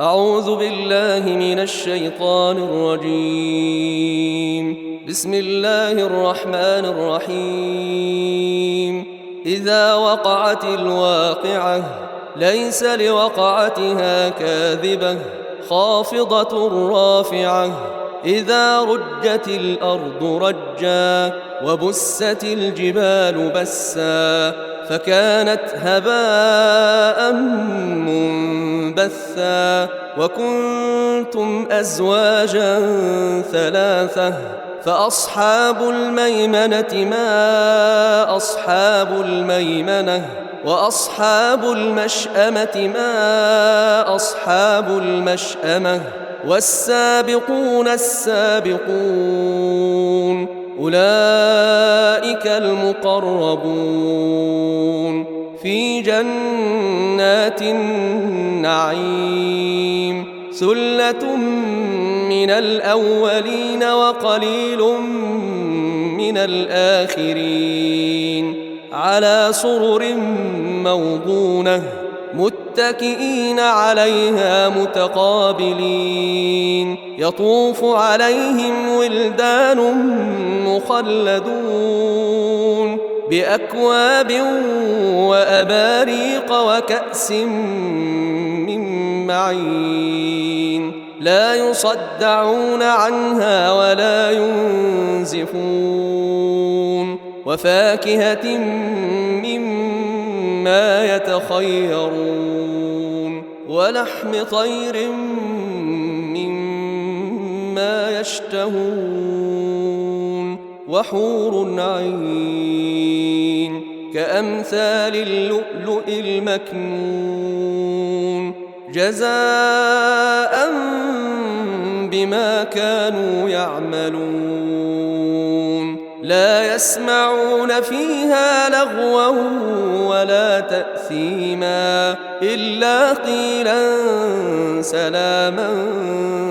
أعوذ بالله من الشيطان الرجيم. بسم الله الرحمن الرحيم. إذا وقعت الواقعة ليس لوقعتها كاذبة خافضة رافعة. إذا رجت الأرض رجا وبست الجبال بسا فكانت هباء منبثا وكنتم أزواجا ثلاثة فأصحاب الميمنة ما أصحاب الميمنة وأصحاب المشأمة ما أصحاب المشأمة والسابقون السابقون أولئك المقربون في جنات النعيم. ثلة من الأولين وقليل من الآخرين على سرر موضونة متكئين عليها متقابلين يطوف عليهم ولدان مخلدون بأكواب وأباريق وكأس من معين لا يصدعون عنها ولا ينزفون وفاكهة مما يتخيرون ولحم طير مما يشتهون وحور عين كأمثال اللؤلؤ المكنون جزاء بما كانوا يعملون. لا يسمعون فيها لغوا ولا تأثيما إلا قيلا سلاما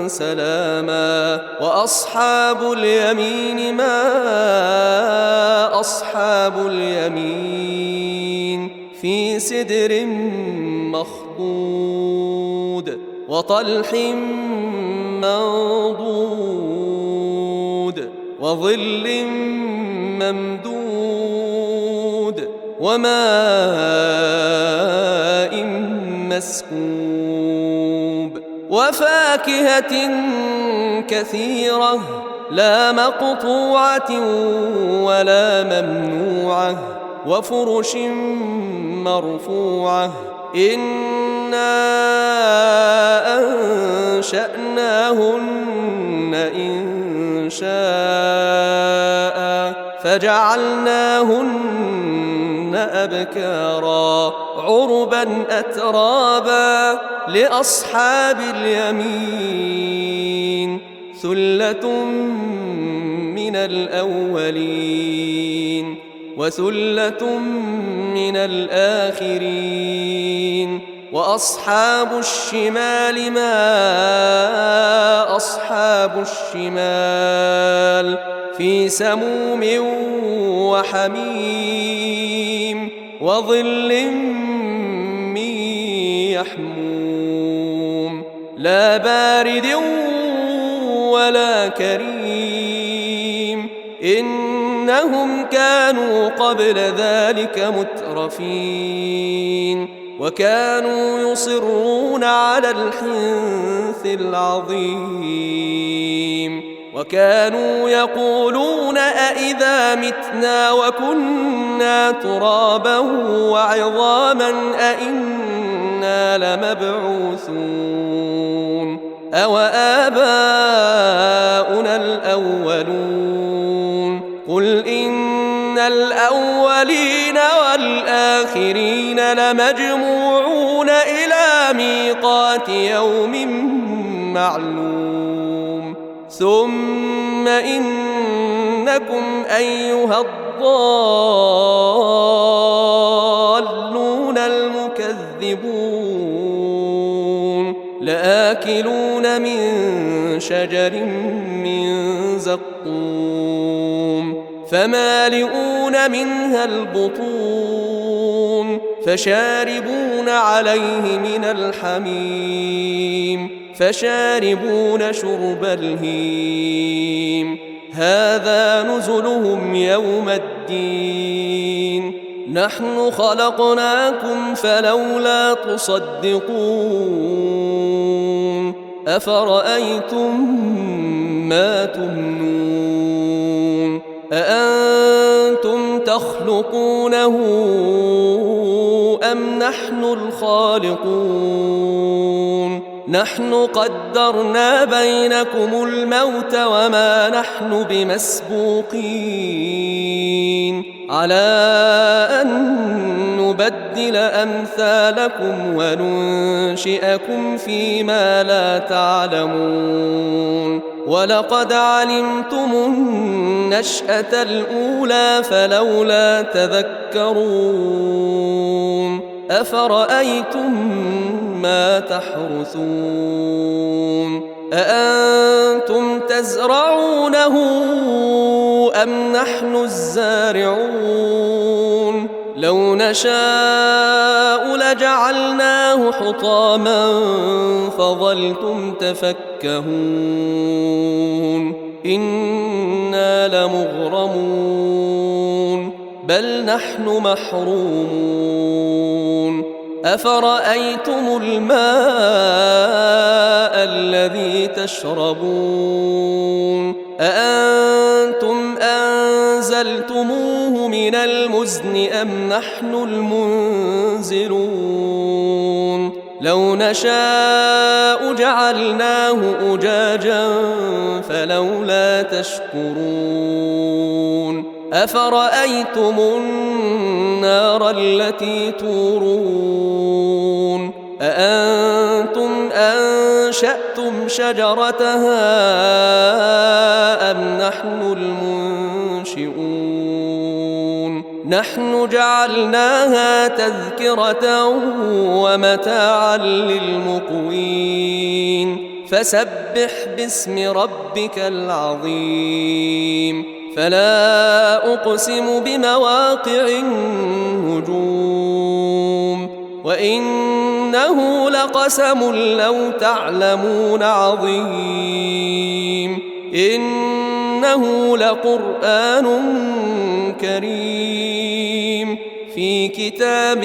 سلاما. وأصحاب اليمين ما أصحاب اليمين في سدر مخضود وطلح منضود وظل ممدود وماء مسكوب وفاكهة كثيرة لا مقطوعة ولا ممنوعة وفرش مرفوعة. إنا أنشأناهن إنشاء فجعلناهن أبكارا عربا أترابا لأصحاب اليمين ثلة من الأولين وثلة من الآخرين. وأصحاب الشمال ما أصحاب الشمال في سموم وحميم وظل من يحموم لا بارد ولا كريم إنهم كانوا قبل ذلك مترفين وكانوا يصرون على الحنث العظيم وكانوا يقولون أئذا متنا وكنا ترابا وعظاما أئنا لمبعوثون أو آباؤنا الأولون قل إن الأولين والآخرين لمجموعون إلى ميقات يوم معلوم ثم إنكم أيها الضالون المكذبون لآكلون من شجر من زقوم فمالئون منها البطون فشاربون عليه من الحميم فشاربون شرب الهيم هذا نزلهم يوم الدين نحن خلقناكم فلولا تصدقون أفرأيتم ما تمنون أأنتم تخلقونه أم نحن الخالقون نحن قدرنا بينكم الموت وما نحن بمسبوقين على أن نبدل أمثالكم وننشئكم فيما لا تعلمون ولقد علمتم النشأة الأولى فلولا تذكرون أفرأيتم ما تحرثون أأنتم تزرعونه أم نحن الزارعون لو نشاء لجعلناه حطاما فظلتم تفكهون إنا لمغرمون بل نحن محرومون أفرأيتم الماء الذي تشربون أأنتم أنزلتموه من المزن أم نحن المنزلون لو نشاء جعلناه أجاجا فلولا تشكرون أفرأيتم النار التي تورون أأنتم أنشأتم شجرتها أم نحن المنشئون نحن جعلناها تذكرة ومتاعا للمقوين فسبح باسم ربك العظيم فلا أقسم بمواقع النجوم وإنه لقسم لو تعلمون عظيم إنه لقرآن كريم في كتاب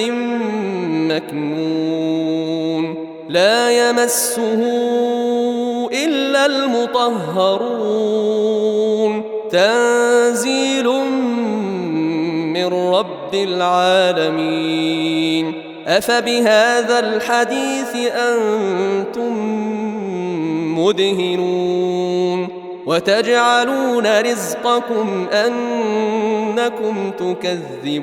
مكنون لا يمسه إلا المطهرون تنزيل من رب العالمين أفبهذا الحديث أنتم مدهنون وتجعلون رزقكم أنكم تكذبون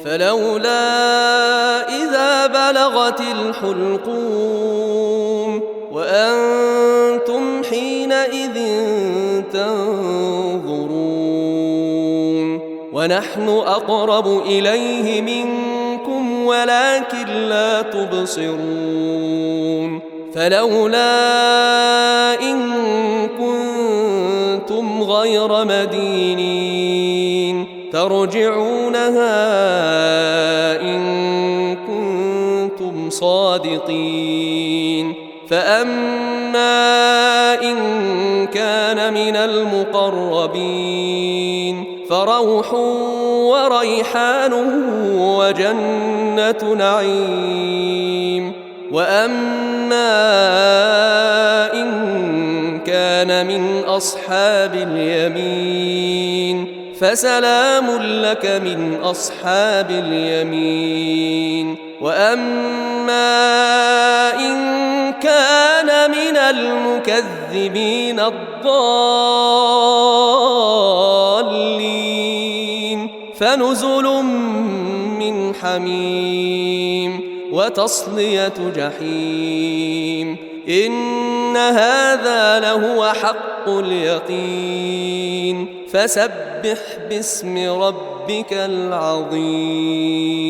فلولا إذا بلغت الحلقوم وأنتم حينئذ تنظرون ونحن أقرب إليه منكم ولكن لا تبصرون فلولا إن كنتم غير مدينين ترجعونها إن كنتم صادقين فأما إن كان من المقربين فروح وريحان وجنة نعيم وأما إن كان من أصحاب اليمين فسلام لك من أصحاب اليمين وأما إن كان من المكذبين الضالين فنزل من حميم وتصلية جحيم إن هذا لهو حق اليقين فسبح باسم ربك العظيم